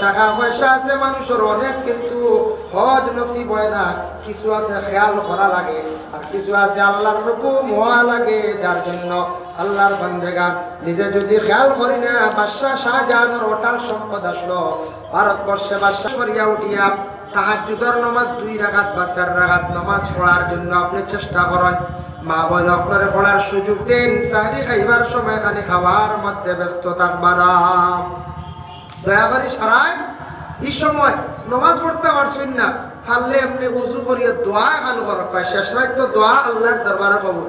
টাকা পয়সা আছে মানুষের অনেক, কিন্তু হজ নসিব হয় না। কিছু আছে খেয়াল করা লাগে, আর কিছু আছে আল্লাহর হুকুম হওয়া লাগে, যার জন্য আল্লাহর বান্দেগান নিজে যদি খেয়াল করি না। বাদশাহ শাহজাহানের অটাল সম্পদ আসলো, ভারতবর্ষে বাদশাহ করিয়া উঠিয়া তাহাজ্জুদের নামাজ 2 রাকাত বা 4 রাকাত নামাজ পড়ার জন্য আপনি চেষ্টা করেন। মা বোন আপনারে পড়ার সুযোগ দেন, সাহরি খাইবার সময় খালি খাওয়ার মধ্যে ব্যস্ত থাকবা না। দয়া করে সারাই এই সময় নামাজ পড়তে পারছেন না, পারলে আপনি উজু করিয়া দোয়া খালু করক। শেষ রাত তো দোয়া আল্লাহর দরবারে কবুল।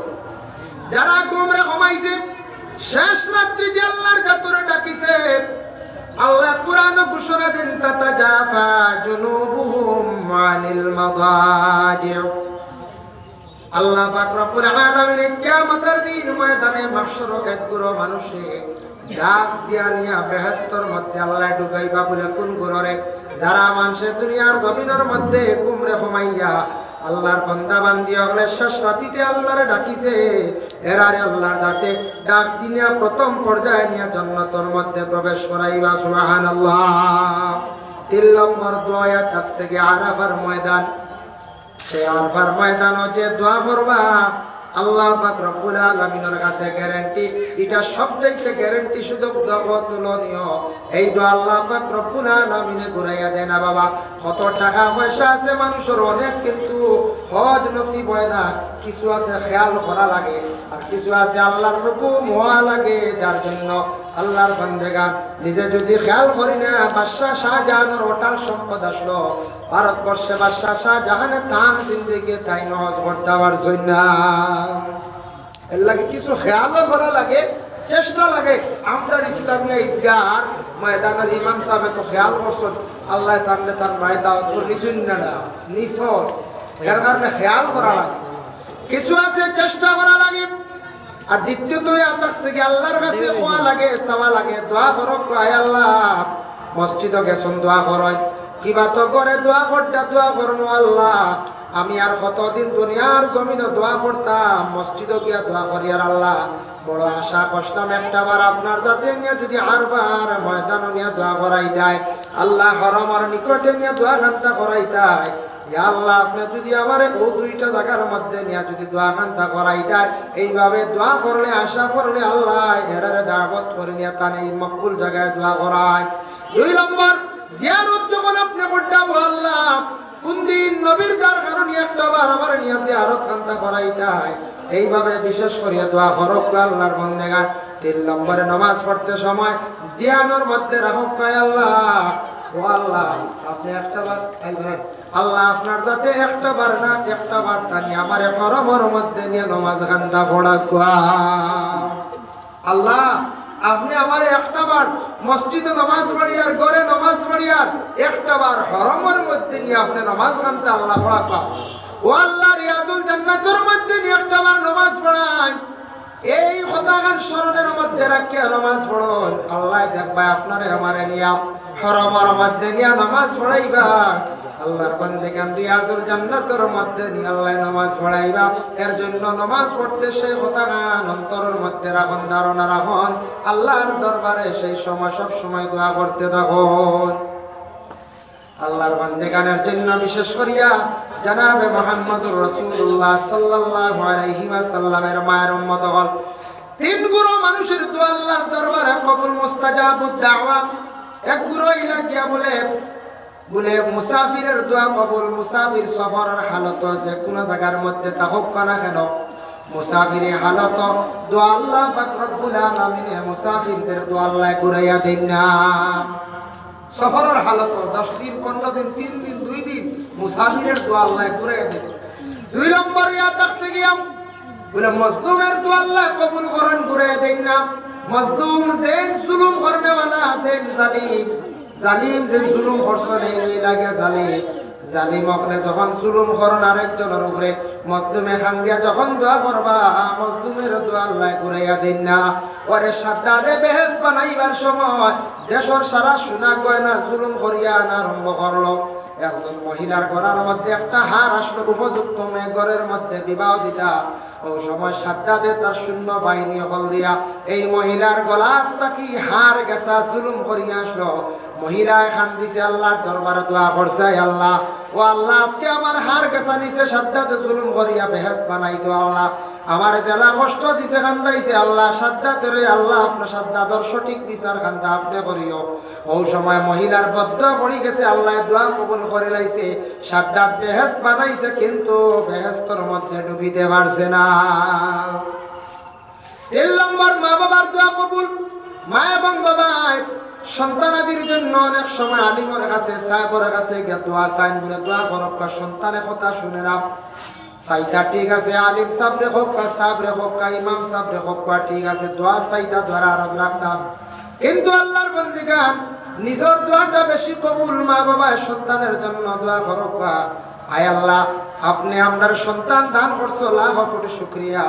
যারা গোমরা কমাইছে শেষ রাত্রি যে আল্লাহর কাতরে ডাকিছে, আল্লাহ কুরআনে ঘোষণা দেন তাতাজাফা জুনুবুহুম আনিল মাদাজি। আল্লাহ পাক রব্বুল আলামিন কিয়ামতের দিন ময়দানে মাহশরে একগুলো মানুষে ডাক দিয়া নিয়া বেহেশতের মধ্যে আল্লাহ ঢুকাইবা বলে কোন গুণরে যারা মানুষের দুনিয়ার জমিনের মধ্যে গুমরে কমাইয়া আল্লাহর বান্দা বান্দি হলে শেষ রাতিতে আল্লাহরে ডাকিছে, এরারে আল্লাহর যাতে ডাক দিনিয়া প্রথম পর্যায়ে নিয়ে জান্নাতের মধ্যে প্রবেশ করাইবা। সুবহানাল্লাহ। 3 নম্বর দোয়া থাকছে কি আরাফার ময়দান। সেই আরাফার ময়দানে যে দোয়া করবা আল্লাহ পাক রব্বুল আলামিনের কাছে গ্যারান্টি, এটা সবচাইতে গ্যারান্টি শুধু দোয়া তুলনীয়। এই দোয়া আল্লাহ পাক রব্বুল আলামিনে ঘুরাইয়া দেয় না। বাবা কত টাকা পয়সা আছে মানুষের অনেক, কিন্তু হজ নসিব হয় না। কিছু আছে খেয়াল করা লাগে, আর কিছু আছে আল্লাহর হুকুম হওয়া লাগে, যার জন্য আল্লাহর বান্দেগান নিজে যদি খেয়াল করি না। বাদশাহ শাহজাহানের অটাল সম্পদ আসলো, ভারতবর্ষে বাদশাহ শাহজাহানের তান জিন্দেগি তাই হজ করতে পারছেন না। এর লাগে কিছু খেয়ালও করা লাগে, চেষ্টা লাগে। আমরা ইসলামিয়া ঈদগার ময়দানের ইমাম সাহেব তো খেয়াল করছেন, আল্লাহ তাহলে তার ভাই দাওয়াত করে নিছুন না নিছ, এর কারণে খেয়াল করা লাগে, কিছু আছে চেষ্টা করা লাগে। আর দ্বিতীয়ত থাকছে কি আল্লাহর কাছে খোয়া লাগে, চাওয়া লাগে, দোয়া করক। আল্লাহ মসজিদে গেছেন দোয়া করয়, কিবা তো করে দোয়া করতে দোয়া করবো। আল্লাহ আমি আর কতদিন দুনিয়ার জমিনে দোয়া করতাম, মসজিদে গিয়া দোয়া করি। আর আল্লাহ বড় আশা করলাম একটাবার আপনার যাতে নিয়ে যদি আরবার ময়দান নিয়ে দোয়া করাই দেয়, আল্লাহ হরমর নিকটে নিয়ে দোয়া খান্তা করাই দেয়। আল্লাহ আপনি যদি আমার ও 2টা জায়গার মধ্যে নিয়ে যদি দোয়া খান্তা করাই দেয়, এইভাবে দোয়া করলে আশা করলে আল্লাহ এরারে দাওয়াত করে নিয়ে তার এই মকবুল জায়গায় দোয়া করায়। 2 নম্বর জিয়ারত যখন আপনি করতে আল্লাহ কোন দিন নবীর দার কারণে একটাবার আমার নিয়ে জিয়ারত খান্তা করাই দেয়, এইভাবে বিশেষ করে দোয়া করক আল্লাহর বান্দেগান। 3 নম্বরে নামাজ পড়তে সময় ধ্যানের মধ্যে রাখক। আল্লাহ ও আল্লাহ আপনি একটাবার আল্লাহ আপনার যাতে একটাবার না একটাবার টানি আমার হরমর মধ্যে নিয়ে নামাজ খান্তা পড়া। আল্লাহ আপনি আমার একটাবার মসজিদে নামাজ পড়িয়ার ঘরে নামাজ পড়িয়ার একটাবার হরমের মধ্যে নিয়ে আপনি নামাজ কানতে আল্লাহ পড়া। ও আল্লাহ রিয়াজুল জান্নাতের মধ্যে নিয়ে একটাবার নামাজ পড়ান। এই কথাগান স্মরণের মধ্যে রাখিয়া নামাজ পড়ুন। আল্লাহ দেখবা আপনারে আমারে নিয়া হরমের মধ্যে নিয়ে নামাজ পড়াইবা। আল্লাহর বান্দাগান রিয়াজুল জান্নাতের মধ্যে নিয়ে আল্লাহ নামাজ পড়াইবা। এর জন্য নামাজ পড়তে সেই কথাগান অন্তরের মধ্যে রাখুন, ধারণা রাখুন, আল্লাহর দরবারে সেই সময় সব সময় দোয়া করতে থাকুন। আল্লাহর বান্দাগানের জন্য বিশেষ করিয়া জনাবে মুহাম্মদুর রাসূলুল্লাহ সাল্লাল্লাহু আলাইহি ওয়াসাল্লামের মায়ের উম্মত হল 3 গুণ মানুষের দোয়া আল্লাহর দরবারে কবুল মুস্তাজাবুদ দাওয়া। এক গুণ ইলাকিয়া বলে মুসাফিরের দোয়া কবুল। মুসাফির সফরের হালত যে কোনো জায়গার মধ্যে থাকুক না কেন, মুসাফিরের হালত দোয়া আল্লাহ পাক রব্বুল আলামিন মুসাফিরদের দোয়া আল্লাহ ঘুরাইয়া দেন না। সফরের হালত 10 দিন 15 দিন 3 দিন 2 দিন মুসাফিরের দোয়া আল্লাহ ঘুরাইয়া দেন। 2 নম্বর ইয়া থাকছে কি বলে মজলুমের দোয়া আল্লাহ কবুল করেন, ঘুরাইয়া দেন না। মজলুম যে জুলুম করনে वाला আছে, জালিম যে জুলুম করছেন এই লাগে জালিম ওখানে যখন জুলুম করেন আরেকজনের উপরে, মজলুমে খান দিয়া যখন দোয়া করবা মজলুমের দোয়া আল্লাহ ঘুরাইয়া দেন না। ওরে সাদ্দাদে বেহেশত বানাইবার সময় দেশের সারা সোনা গয়না জুলুম করিয়া আনা আরম্ভ করলো। একজন মহিলার ঘরের মধ্যে একটা হার আসলো, উপযুক্ত মেয়ে ঘরের মধ্যে বিবাহ দিতা। ও সময় সাদ্দাদে তার শূন্য বাহিনী হল দিয়া এই মহিলার গলার তাকি হার গেছা জুলুম করিয়া আসলো। মহিলা খান দিছে আল্লাহর দরবারে দোয়া করছে, আল্লাহ ও আল্লাহ আজকে আমার হার গেছা নিছে সাদ্দাতে জুলুম করিয়া বেহেশত বানাইতো আল্লাহ, আমার জেলা কষ্ট দিছে কান্দাইছে আল্লাহ সাদ্দাতের আল্লাহ আপনার সাদ্দাতর সঠিক বিচার কান্দা আপনি করিও। ওই সময় মহিলার বদদোয়া করি গেছে, আল্লাহ দোয়া কবুল করে লাইছে, সাদ্দাত বেহেশত বানাইছে কিন্তু বেহেশতর মধ্যে ডুবিতে পারছে না। 3 নম্বর মা বাবার দোয়া কবুল। মা এবং বাবা সন্তানাদির জন্য অনেক সময় আলিমের কাছে সাহেবের কাছে গিয়ে দোয়া চাইন, বলে দোয়া করক সন্তানের কথা শুনে না সাইতা ঠিক আছে, আলিম সাহেবরে হোক সাহেবরে হোক ইমাম সাহেবরে হোক ঠিক আছে, দোয়া চাইতা ধরা আরজ রাখতাম, কিন্তু আল্লাহর বন্দিগান নিজের দোয়াটা বেশি কবুল। মা বাবা সন্তানের জন্য দোয়া করক, আয় আল্লাহ আপনি আপনার সন্তান দান করছো, লাখ কোটি শুকরিয়া।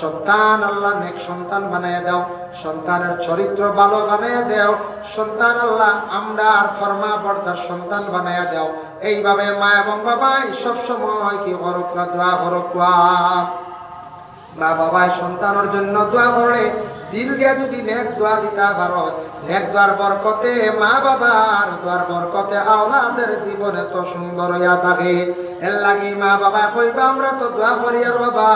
সন্তান আল্লাহ নেক সন্তান বানাইয়া দাও, সন্তানের চরিত্র ভালো বানাইয়া দাও, সন্তান আল্লাহ আমরা আর ফরমা বর্দার সন্তান বানাইয়া দাও। এইভাবে মা এবং বাবা সব সময় কি করক, দোয়া করক। মা বাবা সন্তানের জন্য দোয়া করলে দিল দিয়া যদি নেক দোয়া দিতা পারো, নেক দোয়ার বরকতে মা বাবার দোয়ার বরকতে আওলাদের জীবন এত সুন্দর হইয়া থাকে। এর লাগি মা বাবা কইবা আমরা তো দোয়া করি আর বাবা,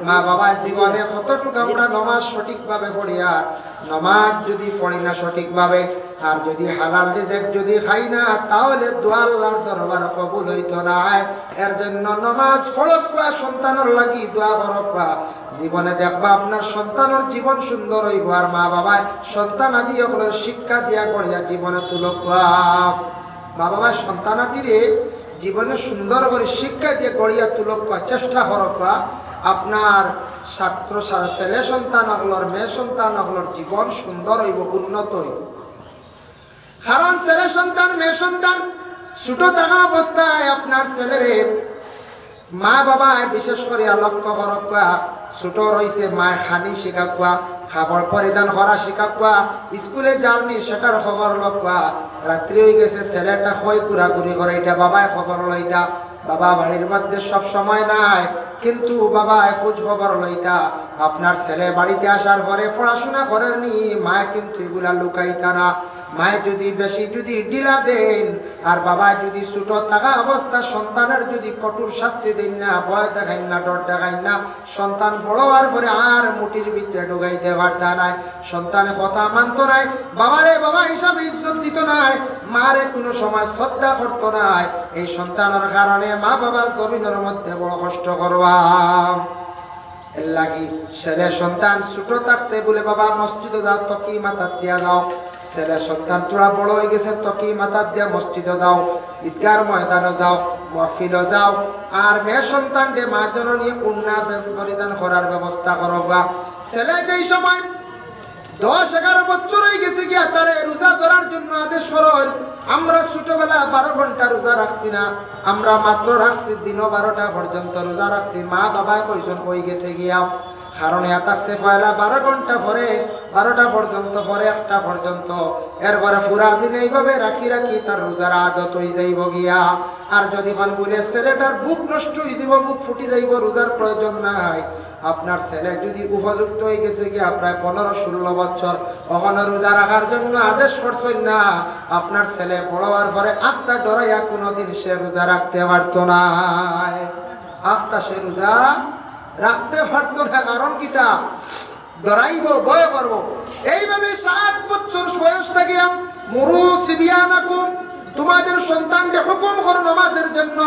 মা বাবা জীবনে কতটুকু আমরা নমাজ সঠিকভাবে পড়ি, আর নমাজ যদি পড়ি না সঠিকভাবে আর যদি হালাল রিজিক যদি খাই না তাহলে দোয়া আল্লাহর দরবারে কবুল হইতো না। এর জন্য নমাজ পড়ক, সন্তানের লাগি দোয়া করক, জীবনে দেখবা আপনার সন্তানের জীবন সুন্দর হইব। আর মা বাবায় সন্তান আদি ওগুলোর শিক্ষা দিয়া করিয়া জীবনে তুলক। মা বাবা সন্তান আদিরে জীবনে সুন্দর করে শিক্ষা দিয়ে গড়িয়া তুলক, চেষ্টা করক আপনার ছাত্র ছেলে সন্তান ওগুলোর মেয়ে সন্তান ওগুলোর জীবন সুন্দর হইব, উন্নত হইব। কারণ ছেলে সন্তান মেয়ে সন্তান ছোট থাকা অবস্থায় আপনার ছেলেরে মা বাবা বিশেষ করে লক্ষ্য করক, ছোট রয়েছে মায় খানি শিখাকুয়া, খাবার পরিধান করা শিখাকুয়া, স্কুলে যাওনি সেটার খবর লক্ষ্য, রাত্রি হয়ে গেছে ছেলেটা হয় ঘুরাঘুরি করে এটা বাবায় খবর লইতা, বাবা বাড়ির মধ্যে সব সময় নাই কিন্তু বাবা খোঁজ খবর লইতা। আপনার ছেলে বাড়িতে আসার পরে পড়াশোনা করেন নি, মায় কিন্তু এগুলা লুকাইতা না। মায়ে যদি বেশি যদি ডিলা দেন আর বাবা যদি ছোট থাকা অবস্থা সন্তানের যদি কঠোর শাস্তি দেন না, ভয় দেখাইন না, ডর দেখাইন না, সন্তান বড় হওয়ার পরে আর মুটির ভিতরে ঢুকাইতে পারতা নাই, সন্তানে কথা মানত নাই, বাবারে বাবা হিসাবে ইজ্জত দিত নাই, মারে কোনো সময় শ্রদ্ধা করতো নাই। এই সন্তানের কারণে মা বাবা জমিনের মধ্যে বড় কষ্ট করবা। এর লাগি ছেলে সন্তান ছোট থাকতে বলে বাবা মসজিদে যাও, তকি মাথা দিয়া যাও। ছেলে সন্তান তোরা বড় হয়ে গেছে, তকি মাথা দিয়া মসজিদে যাও, ঈদগার ময়দানে যাও, মহফিলে যাও। আর মেয়ে সন্তানকে মা জননী কন্যা পরিধান করার ব্যবস্থা করো। ছেলে যেই সময় 10-11 বছর হয়ে গেছে গিয়া তারে রোজা ধরার জন্য আদেশ করেন। আমরা ছোটবেলা 12 ঘন্টা রোজা রাখছি না, আমরা মাত্র রাখছি দিন 12টা পর্যন্ত রোজা রাখছি। মা বাবায় কইসন হয়ে গেছে গিয়া, কারণ এতাকছে পয়লা 12 ঘন্টা পরে 12টা পর্যন্ত পরে 1টা পর্যন্ত, এরপরে পুরা দিন এইভাবে রাখি রাখি তার রোজার আদত হয়ে যাইব গিয়া। আর যদি কোন বলে ছেলেটার বুক নষ্ট হয়ে যাব, বুক ফুটি যাইব, রোজার প্রয়োজন নাই। আপনার ছেলে যদি উপযুক্ত হয়ে গেছে গিয়া প্রায় 15-16 বছর, ওখানে রোজা রাখার জন্য আদেশ করছেন না, আপনার ছেলে বড় হওয়ার পরে আফতা ডরাইয়া কোনোদিন সে রোজা রাখতে পারতো না। আফতা সে রোজা রাখতে পারতো না, কারণ কিতা ডরাইব, ভয় করবো। এইভাবে 7 বছর বয়স থেকে মুরু সিবিয়ানাকুম, তোমাদের সন্তানকে হুকুম করো নামাজের জন্য।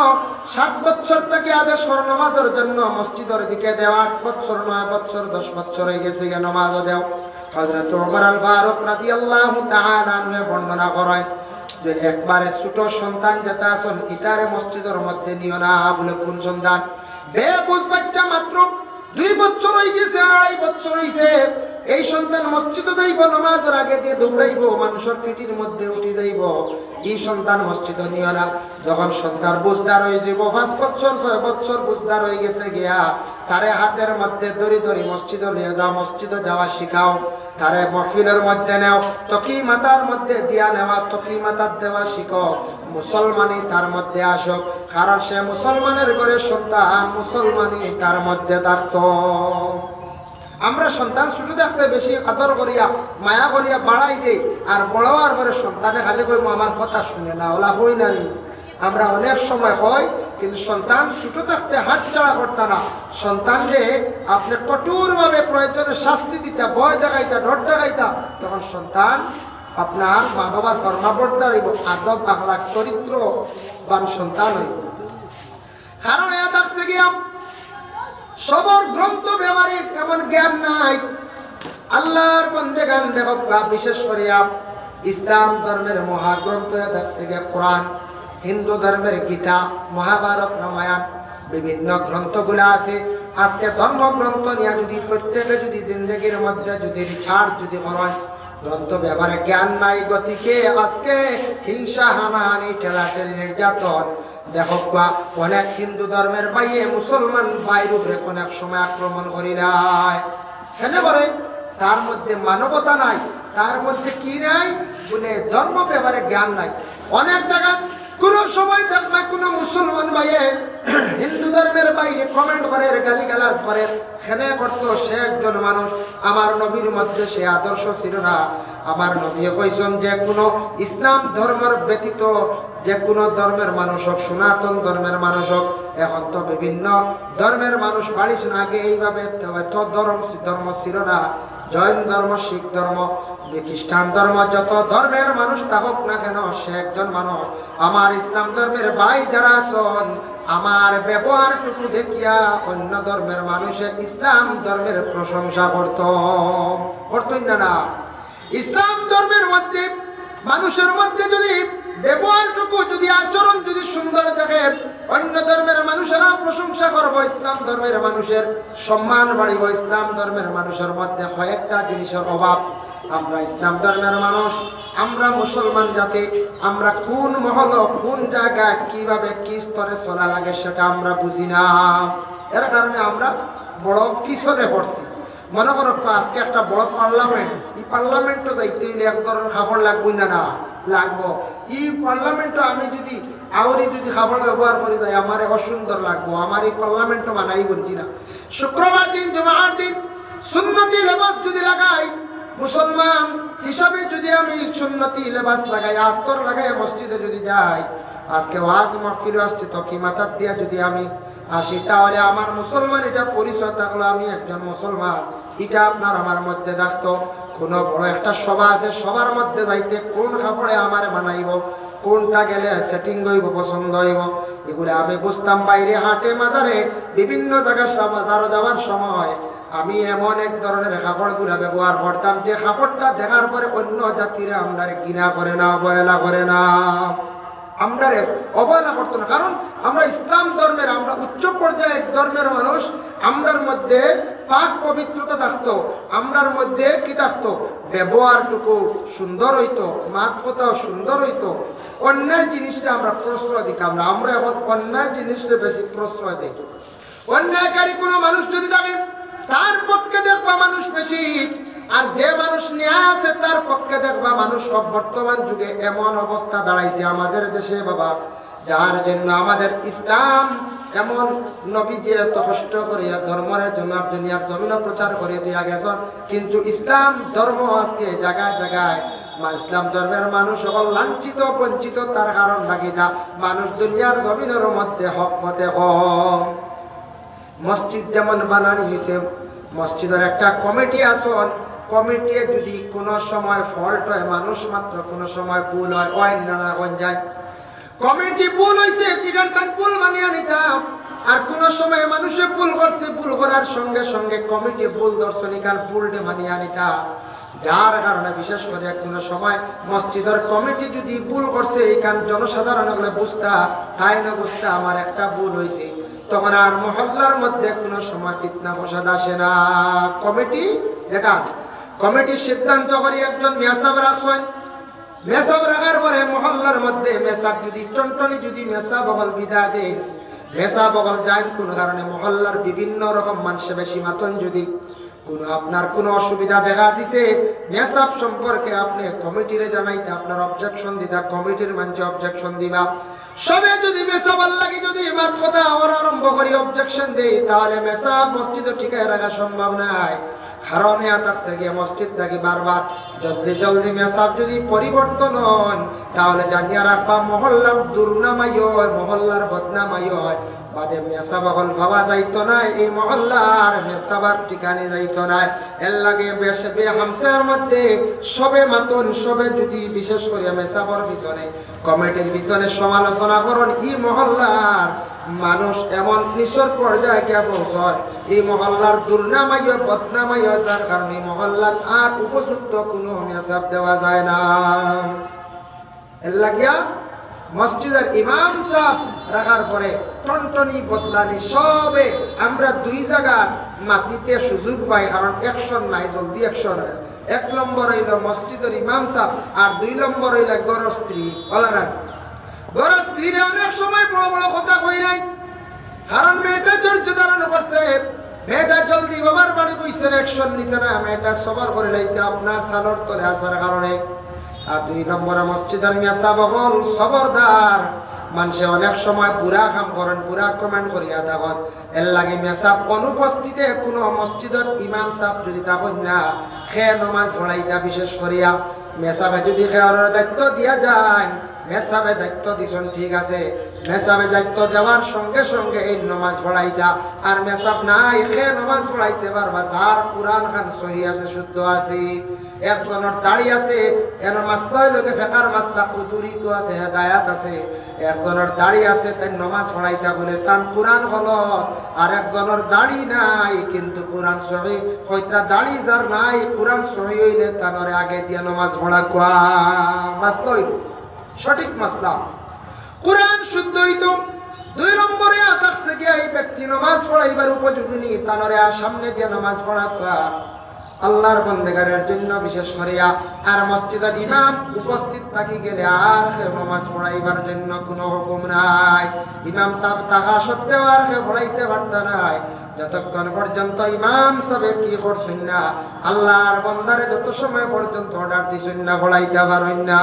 7 বছর থেকে আদেশ করো নামাজের জন্য, মসজিদের দিকে দেও। 8 বছর 9 বছর 10 বছর হয়ে গেছে গিয়ে নামাজও দেও। হযরত ওমর আল ফারুক রাদিয়াল্লাহু তাআলা আনহু বর্ণনা করেন যে একবারে ছোট সন্তান যেটা আসল ইতারে মসজিদের মধ্যে নিও না। বলে কোন সন্তান? বেবুঝ বাচ্চা, মাত্র 2 বছর হয়ে গেছে, 2.5 বছর হয়েছে, এই সন্তান মসজিদে যাইব, নামাজের আগে দিয়ে দৌড়াইব, মানুষের পিঠির মধ্যে উঠে যাইব, এই সন্তান মসজিদে নিও না। যখন সন্তান বুঝদার হয়ে যাব, 5 বছর 6 বছর বুঝদার হয়ে গেছে গিয়া, তারে হাতের মধ্যে দড়ি দড়ি মসজিদে নিয়ে যাও, মসজিদে যাওয়া শিখাও, তারে মহফিলের মধ্যে নেও, তকি মাতার মধ্যে দিয়া নেওয়া, তকি মাতার দেওয়া শিখো, মুসলমানই তার মধ্যে আসুক, কারণ সে মুসলমানের ঘরের সন্তান, মুসলমানই তার মধ্যে থাকতো। আমরা সন্তান ছোট থাকতে বেশি আদর করিয়া মায়া করিয়া বাড়াই দেই, আর বড় হওয়ার পরে সন্তানে খালি কইব আমার কথা শুনে না, ওলা হই না নি। আমরা অনেক সময় হয়, কিন্তু সন্তান ছোট থাকতে হাত ছাড়া করতা না। সন্তানকে আপনি কঠোরভাবে প্রয়োজনে শাস্তি দিতা, ভয় দেখাইতা, ডর দেখাইতা, তখন সন্তান আপনার মা বাবার ফরমাবর্দার হইব, আদব আখলাক চরিত্রবান সন্তান হইব। কারণ এ থাকছে গিয়া সবর গ্রন্থ ব্যবহারিক এমন জ্ঞান নাই। আল্লাহর বন্দেগান দেখো, বিশেষ করিয়া ইসলাম ধর্মের মহাগ্রন্থ থাকছে গিয়া কোরআন, হিন্দু ধর্মের গীতা, মহাভারত, রামায়ণ, বিভিন্ন গ্রন্থগুলা আছে। আজকে ধর্মগ্রন্থ নিয়ে যদি প্রত্যেকে যদি জিন্দগির মধ্যে যদি রিসার্চ যদি করেন, গ্রন্থ ব্যবহারে জ্ঞান নাই, গতিকে আজকে হিংসা, হানাহানি, ঠেলাঠেলি, নির্যাতন। দেখো অনেক হিন্দু ধর্মের বাইয়ে মুসলমান ভাইয়ের উপরে অনেক সময় আক্রমণ করি নাই, কেন করে? তার মধ্যে মানবতা নাই, তার মধ্যে কি নাই বলে ধর্ম ব্যবহারে জ্ঞান নাই। অনেক জায়গা কোন সময় দেখবে কোন মুসলমান ভাইয়ে হিন্দু ধর্মের বাইরে কমেন্ট করে, গালিগালাজ করে, খেনে করতো। সে একজন মানুষ, আমার নবীর মধ্যে সে আদর্শ ছিল না। আমার নবী কইছেন যে কোনো ইসলাম ধর্মের ব্যতীত যে কোনো ধর্মের মানুষ হোক, সনাতন ধর্মের মানুষ হোক, এখন তো বিভিন্ন ধর্মের মানুষ বাড়িছ না, আগে এইভাবে তো ধর্ম ছিল না। জৈন ধর্ম, শিখ ধর্ম, খ্রিস্টান ধর্ম, যত ধর্মের মানুষ থাকুক না কেন, সে একজন মানুষ। আমার ইসলাম ধর্মের ভাই যারা আছেন, আমার ব্যবহারটুকু দেখিয়া অন্য ধর্মের মানুষে ইসলাম ধর্মের প্রশংসা করতই না। ইসলাম ধর্মের মধ্যে মানুষের মধ্যে যদি ব্যবহারটুকু, যদি আচরণ যদি সুন্দর থাকে, অন্য ধর্মের মানুষেরা প্রশংসা করবো, ইসলাম ধর্মের মানুষের সম্মান বাড়িব। ইসলাম ধর্মের মানুষের মধ্যে কয়েকটা জিনিসের অভাব। আমরা ইসলাম ধর্মের মানুষ, আমরা মুসলমান জাতি, আমরা কোন মহল, কোন জায়গায় কিভাবে কি স্তরে চলা লাগে সেটা আমরা বুঝি না। এর কারণে আমরা বড় পিছনে পড়ছি। মনে করো আজকে একটা বড় পার্লামেন্ট, এই পার্লামেন্টও যাইতে হইলে এক ধরনের খাবার লাগবো না লাগবো। এই পার্লামেন্টও আমি যদি যদি খাবার ব্যবহার করে যাই, আমার অসুন্দর লাগবো, আমার এই পার্লামেন্টও মানাই বলছি না। শুক্রবার দিন, জুমার দিন সুন্নতি লেবাস যদি লাগাই, মুসলমান হিসাবে যদি আমি সুন্নতি লেবাস লাগাই, আতর লাগাই মসজিদে যদি যাই, আজকে ওয়াজ মাহফিল আসছে তো কি মাথার দিয়া যদি আমি আসি, তাহলে আমার মুসলমান এটা পরিচয় থাকলো, আমি একজন মুসলমান। এটা আপনার আমার মধ্যে থাকতো। কোনো বড় একটা সভা আছে, সবার মধ্যে যাইতে কোন কাপড়ে আমার বানাইব, কোনটা গেলে সেটিং হইব, পছন্দ হইব, এগুলো আমি বুঝতাম। বাইরে হাটে মাজারে বিভিন্ন জায়গায় বাজারও যাওয়ার সময় আমি এমন এক ধরনের কাপড়গুলা ব্যবহার করতাম যে কাপড়টা দেখার পরে অন্য জাতিরা আমাদের ঘৃণা করে না, অবহেলা করে না, আমরা অবহেলা করতো না। কারণ আমরা ইসলাম ধর্মের, আমরা উচ্চ পর্যায়ের ধর্মের মানুষ। আমরার মধ্যে পাক পবিত্রতা থাকতো, আমরার মধ্যে কি থাকতো, ব্যবহারটুকু সুন্দর হইতো, মাত কথাও সুন্দর হইতো। অন্যায় জিনিসটা আমরা প্রশ্রয় দিতাম না। আমরা এখন অন্যায় জিনিসটা বেশি প্রশ্রয় দিই। অন্যায়কারী কোনো মানুষ যদি থাকে, তার পক্ষে দেখবা মানুষ বেশি, আর যে মানুষ ন্যায় আছে তার পক্ষে দেখবা মানুষ। সব বর্তমান যুগে এমন অবস্থা দাঁড়াইছে আমাদের দেশে বাবা, যার জন্য আমাদের ইসলাম এমন নবীজি এত কষ্ট করিয়া ধর্মের জন্য দুনিয়ার জমিন প্রচার করে দিয়া গেছেন, কিন্তু ইসলাম ধর্ম আজকে জায়গায় জায়গায় ইসলাম ধর্মের মানুষ সকল লাঞ্ছিত বঞ্চিত। তার কারণ নাকি না, মানুষ দুনিয়ার জমিনের মধ্যে হক মতে কম। মসজিদ যেমন বানানি হয়েছে, মসজিদের একটা কমিটি আসন, কমিটি যদি কোনো সময় ফল্ট হয়, মানুষ মাত্র কোনো সময় ভুল হয়, ওই যায় কমিটি ভুল হয়েছে, ভুল মানিয়ে নিতাম। আর কোন সময় মানুষে ভুল করছে, ভুল করার সঙ্গে সঙ্গে কমিটি ভুল দর্শনিকার ভুলটে মানিয়ে নিতাম। যার কারণে বিশেষ করে কোনো সময় মসজিদের কমিটি যদি ভুল করছে, এইখান জনসাধারণ বুঝতা, তাই না বুঝতা আমার একটা ভুল হয়েছে, তখন আর মহল্লার মধ্যে কোনো সময় ফিতনা ফসাদ আসে না। কমিটি যেটা আছে, কমিটির সিদ্ধান্ত করে একজন মেসাব রাখছেন, মেসাব রাখার পরে মহল্লার মধ্যে মেসাব যদি টনটনি যদি মেসা বগল বিদায় দেন, মেসা বগল যায় কোন কারণে মহল্লার বিভিন্ন রকম মানুষে বেশি মাতন, যদি কোনো আপনার কোনো অসুবিধা দেখা দিছে মেসাব সম্পর্কে, আপনি কমিটিরে জানাইতে, আপনার অবজেকশন দিতা, কমিটির মানুষ অবজেকশন দিবা। সবে যদি মেসাবার লাগে যদি মাত কথা আবার আরম্ভ করি অবজেকশন দেই, তাহলে মেসাব মসজিদও টিকায় রাখা সম্ভব নয়। কারণে থাকছে গিয়ে মসজিদ থাকি বারবার জলদি জলদি মেসাব যদি পরিবর্তন হন তাহলে জানিয়া রাখবা মহল্লার দুর্নামাই হয়, মহল্লার বদনামাই হয়। বাদে মেসাবাগল ভাবা যাইতো না, এই মহল্লার মেসাবার ঠিকানে যাইতো না। এর লাগে বেশবে হামসার মধ্যে সবে মাতুন, সবে যদি বিশেষ করে মেসাবর পিছনে কমিটির পিছনে সমালোচনা করুন, এই মহল্লার মানুষ এমন নিঃস্বর পর্যায়ে কে পৌঁছয়, এই মহল্লার দুর্নামাই বদনামাই হয়, যার কারণে মহল্লার আর উপযুক্ত কোনো মেসাব দেওয়া যায় না। এর লাগিয়া মসজিদের ইমাম সাহেব রাখার পরে টনটনি বদলানি সবে আমরা দুই জায়গার মাটিতে সুযোগ পাই, কারণ অ্যাকশন নাই, জলদি অ্যাকশন হয়। 1 নম্বর হইল মসজিদের ইমাম সাহেব, আর 2 নম্বর হইল গড় স্ত্রী। ওলারান গড় স্ত্রীরা অনেক সময় বড় বড় কথা কই নাই, কারণ মেয়েটা ধৈর্য ধারণ করছে, মেয়েটা জলদি বাবার বাড়ি কইছে, অ্যাকশন নিছে না, মেয়েটা সবার করে লাইছে আপনার সালর তলে আসার কারণে। আর 2 নম্বরে মসজিদের মেসাব হল সবরদার, মানুষে অনেক সময় পুরা কাম করেন, পুরা কমেন্ট করিয়া দেখুন। এর লাগে মেসাব অনুপস্থিতে কোনো মসজিদের ইমাম সাহেব যদি তখন না খে নমাজ পড়াইতা, বিশেষ করিয়া মেসাবে যদি খেয়ার দায়িত্ব দিয়া যায়, মেসাবে দায়িত্ব দিছেন ঠিক আছে, মেসাবে দায়িত্ব দেওয়ার সঙ্গে সঙ্গে এই নমাজ পড়াইতা। আর মেসাব নাই খে নমাজ পড়াইতে পারবা, যার কোরআন খান সহি আছে, শুদ্ধ আছে, একজনের দাড়ি আছে, এর মাসলা লোকে ফেকার মাসলা কুদুরি তো আছে, হেদায়াত আছে, একজনের দাড়ি আছে তাই নমাজ পড়াইতা বলে তার কোরআন হলো, আর একজনের দাড়ি নাই কিন্তু কোরআন সহি, হয়তো দাড়ি যার নাই কোরআন সহি হইলে তানরে আগে দিয়ে নমাজ পড়া কোয়া মাসলা হইল সঠিক মাসলা, কোরআন শুদ্ধ হইতো। 2 নম্বরে থাকছে গিয়া এই ব্যক্তি নমাজ পড়াইবার উপযোগী নি, তানরে সামনে দিয়ে নমাজ পড়া কোয়া আল্লাহর বন্দেগারের জন্য বিশেষ করিয়া। আর মসজিদের ইমাম উপস্থিত থাকি গেলে আর কেউ নামাজ পড়াইবার জন্য কোনো হুকুম নাই, ইমাম সাহেব থাকা সত্ত্বেও আর কেউ পড়াইতে পারত নাই, যতক্ষণ পর্যন্ত ইমাম সাহেব কি করছেন না, আল্লাহর বন্দারে যত সময় পর্যন্ত অর্ডার দিছেন না পড়াইতে পারেন না।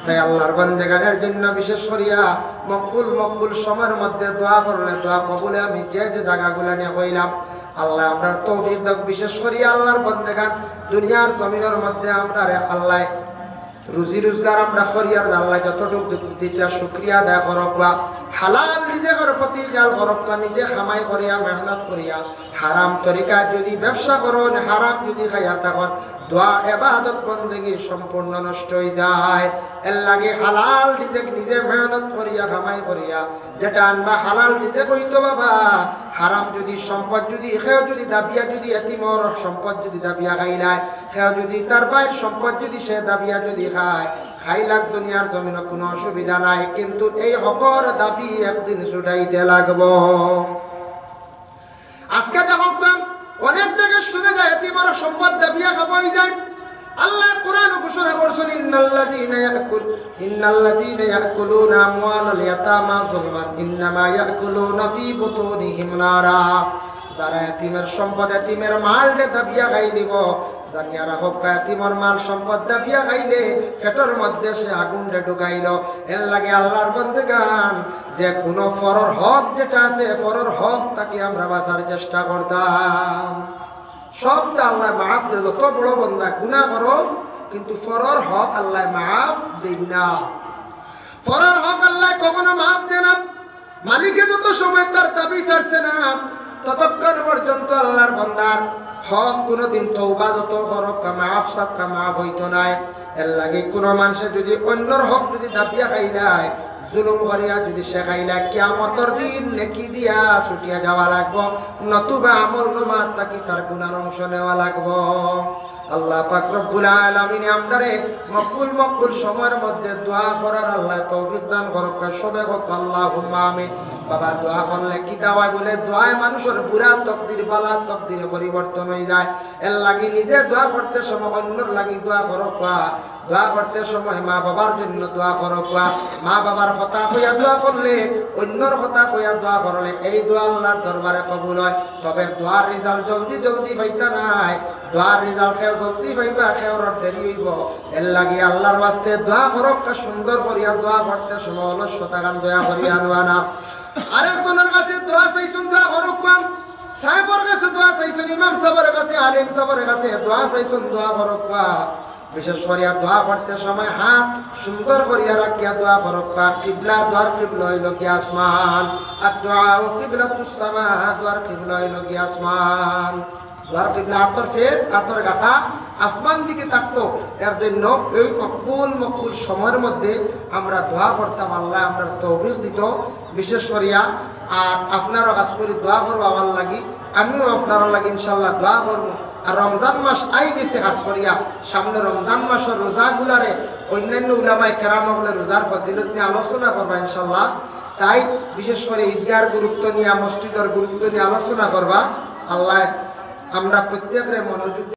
তাই আল্লাহর বন্দেগারের জন্য বিশেষ করিয়া মকবুল সময়ের মধ্যে দোয়া করলে দোয়া কবুলে আমি যে যে জায়গাগুলো নিয়ে কইলাম, আল্লাহ আপনার তৌফিক দাও। বিশেষ করে আল্লাহর বন্দেগান দুনিয়ার জমিনের মধ্যে আমরা আল্লাহ রুজি রোজগার আমরা করিয়ার আল্লাহ যতটুকু দিটা শুক্রিয়া আদায় করক, বা হালাল রিজিকের প্রতি খেয়াল করক, নিজে কামাই করিয়া মেহনত করিয়া হারাম তরিকা যদি ব্যবসা করুন, হারাম যদি খাইয়া থাকুন, দোয়া ইবাদত বন্দেগী সম্পূর্ণ নষ্ট হয়ে যায়। এর লাগে হালাল রিজিক নিজে মেহনত করিয়া কামাই করিয়া যেটা আনবা হালাল রিজিক হইতো বাবা। হারাম যদি সম্পদ যদি খেও যদি দাবিয়া যদি এতিমর সম্পদ যদি দাবিয়া খাইলায়, খেও যদি তার বাইর সম্পদ যদি সে দাবিয়া যদি খাইলাক দুনিয়ার জমিনে কোনো অসুবিধা নাই, কিন্তু এই হকর দাবি একদিন ছুটাইতে লাগবো। আজকে যখন অনেক জায়গায় শুনে যায় এতিমর সম্পদ দাবিয়া খাবাই যায়, আল্লাহ কোরআন ঘোষণা করছেন ইন্নাল্লাযীনা ইয়াকুলুনা আমওয়ালাল ইয়াতামা যুলমান ইন্নামা ইয়াকুলুনা ফী বুতুনিহিম নারা। যারা এতিমের সম্পদ এতিমের মালটা দাবিয়া খাই দিব, জানিয়া রাখো এতিমের মাল সম্পদ দাবিয়া খাইলে পেটের মধ্যে সে আগুনটা ঢুকাইল। এর লাগে আল্লাহর বন্দেগান যে কোনো ফরর হক যেটা আছে, ফরর হক তাকে আমরা বাঁচার চেষ্টা করতাম। সবটা আল্লাহ মাফ দে, যত বড় বন্দা গুনাহ করো কিন্তু ফরর হক আল্লাহ মাফ দেন না, ফরর হক আল্লাহ কখনো মাফ দেন না। মালিকে যত সময় তার দাবি ছাড়ছে না ততক্ষণ পর্যন্ত আল্লাহর বান্দার হক কোনোদিন তওবা যত হরক মাফ সাবকা মাফ হইতো নাই। এর লাগে কোনো মানুষে যদি অন্যর হক যদি দাবিয়া খাইলায়, জুলুম করিয়া যদি সে খাইলা, কিয়ামতের দিন নেকি দিয়া ছুটিয়া যাওয়া লাগবো, নতুবা আমল নামাত তাকি তার গুনার অংশ নেওয়া লাগবো। আল্লাহ পাক রব্বুল আলামিন আমদারে মকবুল সময়ের মধ্যে দোয়া করার আল্লাহ তৌফিক দান করুক। সবে হোক আল্লাহুম্মা আমিন। বাবা দোয়া করলে কি দাওয়ায় বলে দোয়ায় মানুষের বুড়া তকদির বালা তকদিরে পরিবর্তন হয়ে যায়। এর লাগি নিজে দোয়া করতে সময় অন্যর লাগি দোয়া করক, দোয়া করতে সময় মা বাবার জন্য দোয়া করক, মা বাবার কথা কইয়া দোয়া করলে অন্যর কথা কইয়া দোয়া করলে এই দোয়া আল্লাহর দরবারে কবুল হয়। তবে দোয়ার রেজাল্ট জলদি পাইতা নাই, দোয়ার রেজাল্ট খেয়ে জলদি পাইবা, খেয়ে দেরি হইব। এর লাগি আল্লাহর বাস্তে দোয়া করক, সুন্দর করিয়া দোয়া করতে সময় অলস্যতা গান দয়া করিয়া আনবা না। আরেকজনের কাছে দোয়া চাইছুন দোয়া করক, সাহেবের কাছে দোয়া চাইছেন, ইমাম সাহেবের কাছে, আলিম সাহেবের কাছে দোয়া চাইছেন, দোয়া করবা। বিশেষ করিয়া দোয়া করতে সময় হাত সুন্দর করিয়া রাখিয়া দোয়া করবা। কিবলা, দোয়ার কিবলা হইল কি আসমান। আর দোয়া ও কিবলাতুস সামা, দোয়ার কিবলা হইল কি আসমান। দোয়ার কিবলা আতর ফের, আতর গাথা আসমান দিকে থাকতো। এর জন্য এই মকবুল সময়ের মধ্যে আমরা দোয়া করতাম, আল্লাহ আমরা তৌফিক দিত। বিশেষ করিয়া আর আপনারও কাজ করি দোয়া করবো আমার লাগি, আমিও আপনারও লাগি ইনশাল্লাহ দোয়া করবো। আর রমজান মাস আই গেছে কাজ করিয়া, সামনে রমজান মাসের রোজাগুলারে অন্যান্য উলামায়ে কেরাম বলে রোজার ফজিলত নিয়ে আলোচনা করবা ইনশাল্লাহ। তাই বিশেষ করে ঈদগাহর গুরুত্ব নিয়ে, মসজিদের গুরুত্ব নিয়ে আলোচনা করবা। আল্লাহ আমরা প্রত্যেকের মনোযোগ